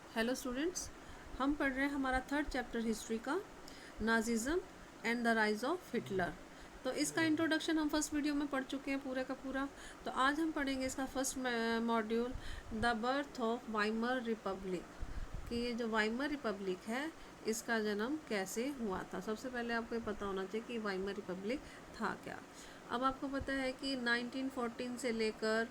Hello students, हम पढ़ रहे हैं हमारा थर्ड चैप्टर हिस्ट्री का, Nazism and the rise of Hitler. तो इसका इंट्रोडक्शन हम फर्स्ट वीडियो में पढ़ चुके हैं पूरे का पूरा। तो आज हम पढ़ेंगे इसका first module, the birth of Weimar Republic, कि ये जो वाइमर रिपब्लिक है इसका जन्म कैसे हुआ था। सबसे पहले आपको ये पता होना चाहिए कि वाइमर रिपब्लिक था क्या। अब आपको पता है कि 1914 से लेकर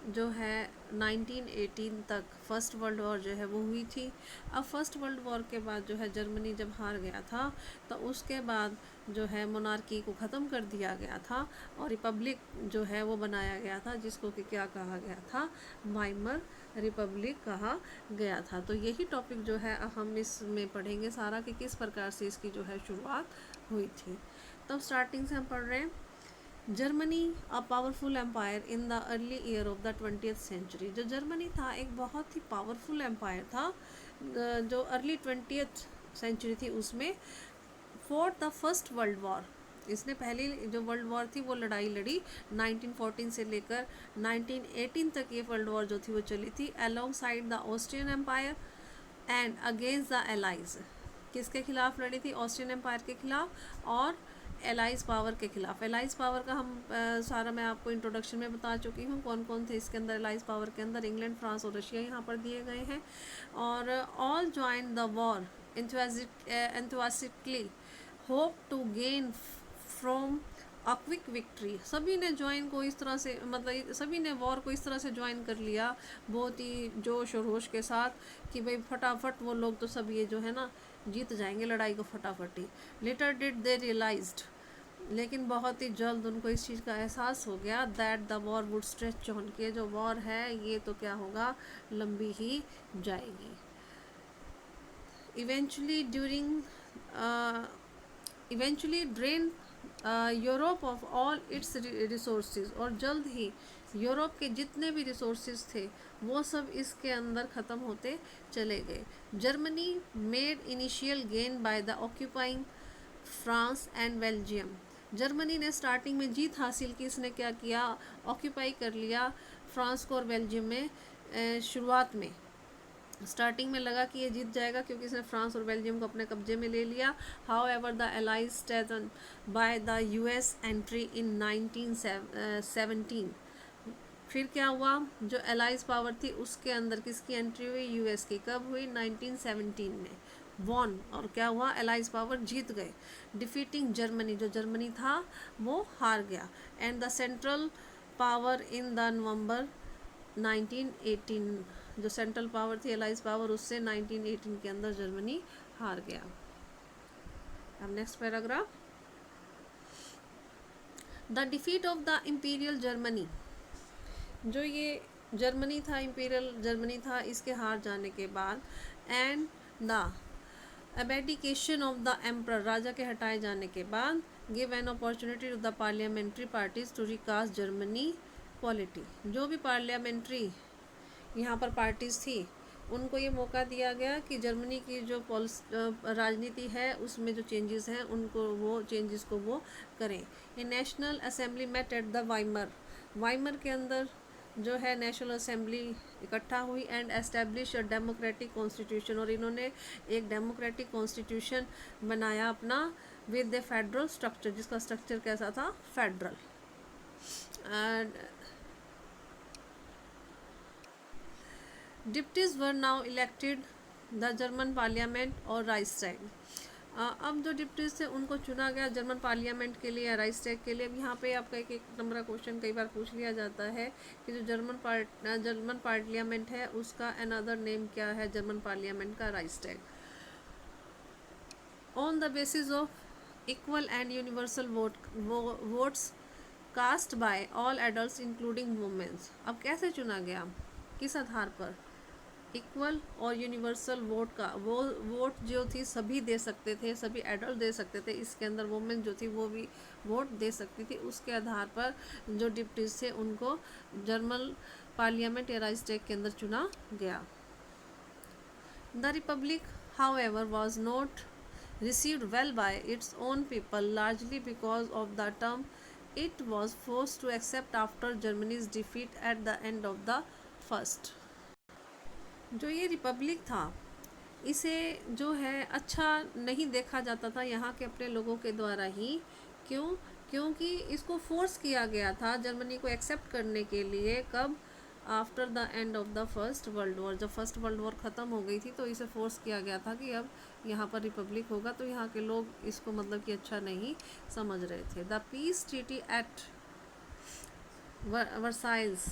जो है 1918 तक फर्स्ट वर्ल्ड वॉर जो है वो हुई थी। अब फर्स्ट वर्ल्ड वॉर के बाद जो है जर्मनी जब हार गया था तो उसके बाद जो है मोनार्की को ख़त्म कर दिया गया था और रिपब्लिक जो है वो बनाया गया था, जिसको कि क्या कहा गया था, वाइमर रिपब्लिक कहा गया था। तो यही टॉपिक जो है हम इसमें पढ़ेंगे सारा, कि किस प्रकार से इसकी जो है शुरुआत हुई थी। तब स्टार्टिंग से हम पढ़ रहे हैं। Germany a powerful empire in the early year of the 20th century. जो जर्मनी था एक बहुत ही पावरफुल एम्पायर था जो अर्ली 20th सेंचुरी थी उसमें for the first world war. इसने पहली जो वर्ल्ड वॉर थी वो लड़ाई लड़ी 1914 से लेकर 1918 तक। ये वर्ल्ड वॉर जो थी वो चली थी alongside the Austrian empire and against the allies. किसके खिलाफ लड़ी थी? ऑस्ट्रियन एम्पायर के खिलाफ और एलाइज पावर के खिलाफ। एलाइज पावर का हम सारा मैं आपको इंट्रोडक्शन में बता चुकी हूँ कौन कौन थे इसके अंदर। एलाइज पावर के अंदर इंग्लैंड, फ्रांस और रशिया यहाँ पर दिए गए हैं। और all join the war enthusiastically hope to gain from a quick victory. सभी ने ज्वाइन को इस तरह से, मतलब सभी ने वॉर को इस तरह से ज्वाइन कर लिया बहुत ही जोश और होश के साथ कि भाई फटाफट वो लोग तो सब ये जो है ना जीत जाएंगे लड़ाई को फटाफट ही। लेटर डिड दे रियलाइज्ड, लेकिन बहुत ही जल्द उनको इस चीज़ का एहसास हो गया that the war would stretch on, के जो वॉर है ये तो क्या होगा, लंबी ही जाएगी। Eventually during eventually drain Europe of all it's resources, और जल्द ही यूरोप के जितने भी रिसोर्सेज थे वो सब इसके अंदर ख़त्म होते चले गए। Germany made initial gain by the occupying France and Belgium. Germany ने स्टार्टिंग में जीत हासिल की। इसने क्या किया, ऑक्यूपाई कर लिया फ्रांस को और बेल्जियम में। शुरुआत में स्टार्टिंग में लगा कि ये जीत जाएगा क्योंकि इसने फ्रांस और बेल्जियम को अपने कब्जे में ले लिया। How ever the allies strengthen by the US entry in 1917। फिर क्या हुआ, जो एलाइज पावर थी उसके अंदर किसकी एंट्री हुई, यूएस की। कब हुई? 1917 में। वॉन, और क्या हुआ, एलाइज पावर जीत गए। डिफीटिंग जर्मनी, जो जर्मनी था वो हार गया। And the central power in the नवंबर 1918, जो सेंट्रल पावर थी एलाइज पावर, उससे 1918 के अंदर जर्मनी हार गया। अब next paragraph, the defeat of the imperial Germany. जो ये जर्मनी था, इम्पीरियल जर्मनी था, इसके हार जाने के बाद and the abdication of the emperor, राजा के हटाए जाने के बाद, give an opportunity to the parliamentary parties to recast Germany polity. जो भी पार्लियामेंट्री यहाँ पर पार्टीज़ थी उनको ये मौका दिया गया कि जर्मनी की जो राजनीति है उसमें जो चेंजेस हैं उनको, वो चेंजेस को वो करें। ये national assembly met at the Weimar, Weimar के अंदर जो है नेशनल असेंबली इकट्ठा हुई and establish a democratic constitution, और इन्होंने एक डेमोक्रेटिक कॉन्स्टिट्यूशन बनाया अपना विद द फेडरल स्ट्रक्चर, जिसका स्ट्रक्चर कैसा था, federal. And deputies were now elected the German parliament और राइस्टैग। अब जो डिप्टीज थे उनको चुना गया जर्मन पार्लियामेंट के लिए या राइस्टैग के लिए। अब यहाँ पे आपका एक नंबर का क्वेश्चन कई बार पूछ लिया जाता है कि जो जर्मन पार्लियामेंट है उसका अनदर नेम क्या है, जर्मन पार्लियामेंट का Reichstag. On the basis of equal and universal votes cast by all adults including womens. अब कैसे चुना गया, किस आधार पर? इक्वल और यूनिवर्सल वोट का, वो वोट जो थी सभी दे सकते थे, सभी एडल्ट दे सकते थे, इसके अंदर वुमेन जो थी वो भी वोट दे सकती थी। उसके आधार पर जो डिप्टीज थे उनको जर्मन पार्लियामेंट या राइस्टैग के अंदर चुना गया। The Republic however was not received well by its own people, largely because of the term it was forced to accept after Germany's defeat at the end of the first। जो ये Republic था इसे जो है अच्छा नहीं देखा जाता था यहाँ के अपने लोगों के द्वारा ही। क्यों? क्योंकि इसको फोर्स किया गया था जर्मनी को एक्सेप्ट करने के लिए। कब? After the end of the first world war, जब फर्स्ट वर्ल्ड वॉर ख़त्म हो गई थी तो इसे फोर्स किया गया था कि अब यहाँ पर रिपब्लिक होगा, तो यहाँ के लोग इसको मतलब कि अच्छा नहीं समझ रहे थे। The peace treaty at Versailles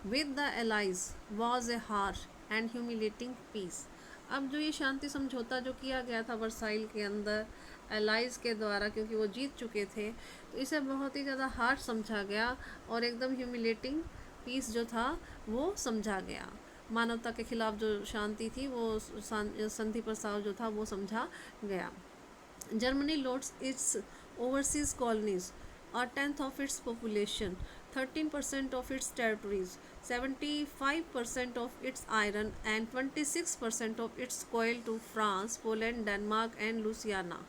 with the allies was a harsh and humiliating peace. अब जो ये शांति समझौता जो किया गया था वर्साइल के अंदर एलाइज के द्वारा, क्योंकि वो जीत चुके थे, तो इसे बहुत ही ज़्यादा हार्श समझा गया और एकदम ह्यूमिलेटिंग पीस जो था वो समझा गया। मानवता के खिलाफ जो शांति थी वो संधि प्रस्ताव जो था वो समझा गया। Germany lost its overseas colonies, a tenth of its population, 13% of its territories, 75% of its iron, and 26% of its coal to France, Poland, Denmark, and Louisiana.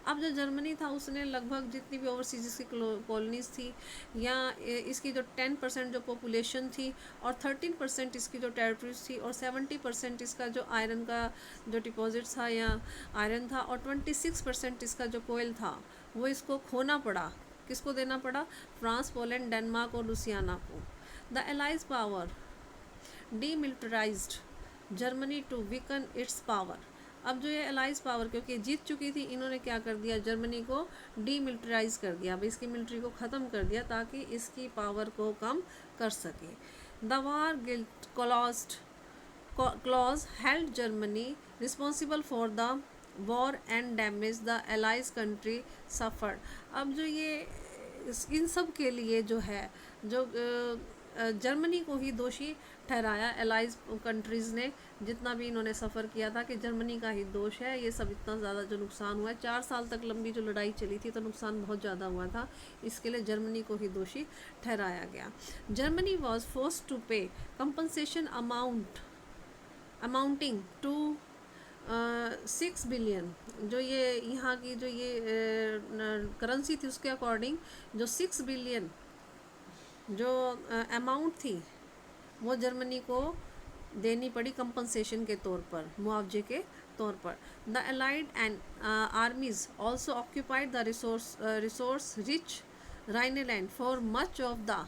अब जो जर्मनी था उसने लगभग जितनी भी ओवरसीज इसकी कॉलोनीज थी या इसकी जो 10% जो पॉपुलेशन थी और 13% इसकी जो टेरिटरीज थी और 70% इसका जो आयरन का जो डिपॉजिट्स था या आयरन था और 26% इसका जो कोयल था वो इसको खोना पड़ा। किसको देना पड़ा? फ्रांस, पोलैंड, डेनमार्क और लुसियाना को। The allies power demilitarised Germany to weaken its power. अब जो ये एलाइज पावर क्योंकि जीत चुकी थी, इन्होंने क्या कर दिया? जर्मनी को डीमिलिटराइज कर दिया, अब इसकी मिलिट्री को ख़त्म कर दिया ताकि इसकी पावर को कम कर सके। The war guilt clause held Germany responsible for the war and damage the allies country suffered. अब जो ये इन सब के लिए जो है जो जर्मनी को ही दोषी ठहराया एलाइज कंट्रीज़ ने, जितना भी इन्होंने सफ़र किया था कि जर्मनी का ही दोष है ये सब, इतना ज़्यादा जो नुकसान हुआ है। 4 साल तक लंबी जो लड़ाई चली थी तो नुकसान बहुत ज़्यादा हुआ था, इसके लिए जर्मनी को ही दोषी ठहराया गया। Germany was force to pay compensation amounting to 6 billion. जो ये यहाँ की जो ये करेंसी थी उसके अकॉर्डिंग जो 6 बिलियन जो अमाउंट थी वो जर्मनी को देनी पड़ी कंपनसेशन के तौर पर, मुआवजे के तौर पर। The allied and आर्मीज also occupied the resource rich Rhineland for much of the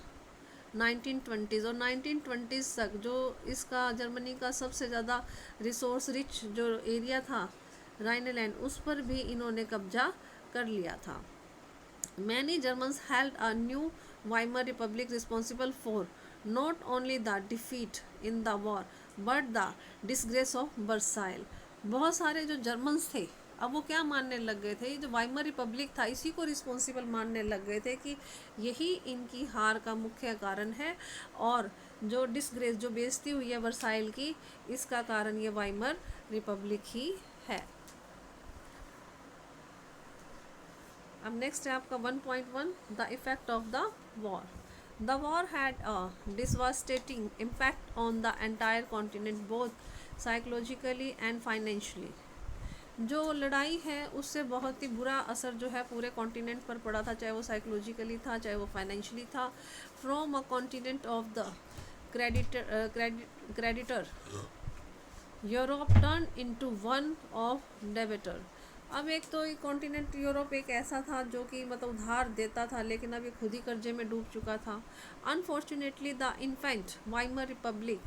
1920s और 1920s तक जो इसका जर्मनी का सबसे ज़्यादा रिसोर्स रिच जो एरिया था राइनलैंड, उस पर भी इन्होंने कब्जा कर लिया था। Many Germans held a new Weimar Republic responsible for not only the defeat in the war but the disgrace of Versailles। बहुत सारे जो जर्मन्स थे अब वो क्या मानने लग गए थे, ये जो वाइमर रिपब्लिक था इसी को रिस्पॉन्सिबल मानने लग गए थे कि यही इनकी हार का मुख्य कारण है और जो डिसग्रेस जो बेइज्जती हुई है वर्साइल की, इसका कारण ये वाइमर रिपब्लिक ही है। अब नेक्स्ट है आपका 1.1 the effect of the war. The war had a devastating impact on the entire continent, both psychologically and financially। जो लड़ाई है उससे बहुत ही बुरा असर जो है पूरे कॉन्टिनेंट पर पड़ा था, चाहे वो साइकोलॉजिकली था चाहे वो फाइनेंशियली था। From a continent of the creditor Europe turn into one of debtor. अब एक तो कॉन्टिनेंट यूरोप एक ऐसा था जो कि मतलब उधार देता था, लेकिन अब ये खुद ही कर्जे में डूब चुका था। Unfortunately the infant Weimar republic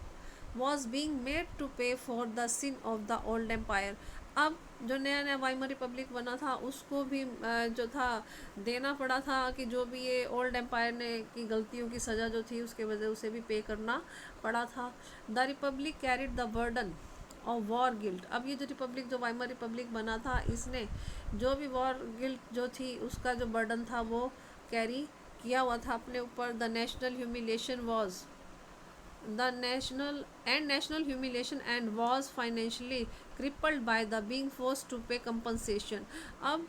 was being made to pay for the sin of the old empire. अब जो नया नया वाइमर रिपब्लिक बना था उसको भी जो था देना पड़ा था कि जो भी ये ओल्ड एम्पायर ने की गलतियों की सज़ा जो थी उसके वजह उसे भी पे करना पड़ा था। The Republic carried the burden और वॉर गिल्ट। अब ये जो रिपब्लिक जो वाइमर रिपब्लिक बना था इसने जो भी वॉर गिल्ट जो थी उसका जो बर्डन था वो कैरी किया हुआ था अपने ऊपर। The national humiliation was national humiliation and was financially crippled by the being forced to pay compensation. अब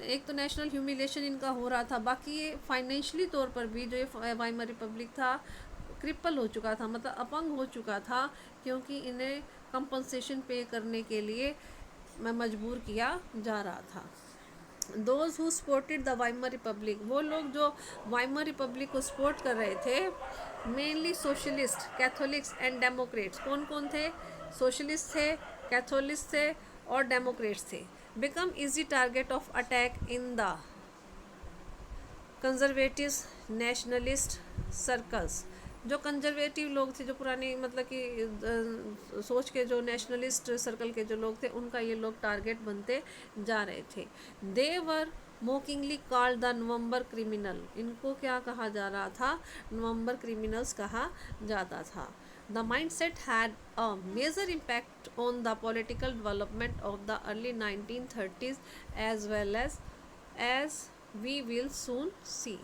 एक तो नेशनल ह्यूमिलेशन इनका हो रहा था, बाकी ये फाइनेंशियली तौर पर भी जो ये वाइमर रिपब्लिक था क्रिपल हो चुका था, मतलब अपंग हो चुका था, क्योंकि इन्हें कंपनसेशन पे करने के लिए मजबूर किया जा रहा था। Those who supported the Weimar Republic, वो लोग जो वाइमर रिपब्लिक को सपोर्ट कर रहे थे, mainly socialist, Catholics and Democrats. कौन कौन थे? सोशलिस्ट थे, कैथोलिक्स थे और डेमोक्रेट्स थे। Become easy target of attack in the conservatives nationalist circles. जो कंजर्वेटिव लोग थे, जो पुरानी मतलब कि सोच के जो नेशनलिस्ट सर्कल के जो लोग थे, उनका ये लोग टारगेट बनते जा रहे थे। दे वर मोकिंगली कॉल्ड द नवंबर क्रिमिनल, इनको क्या कहा जा रहा था? नवंबर क्रिमिनल्स कहा जाता था। The mindset had a major impact on the political development of the early 1930s as well as we will soon see.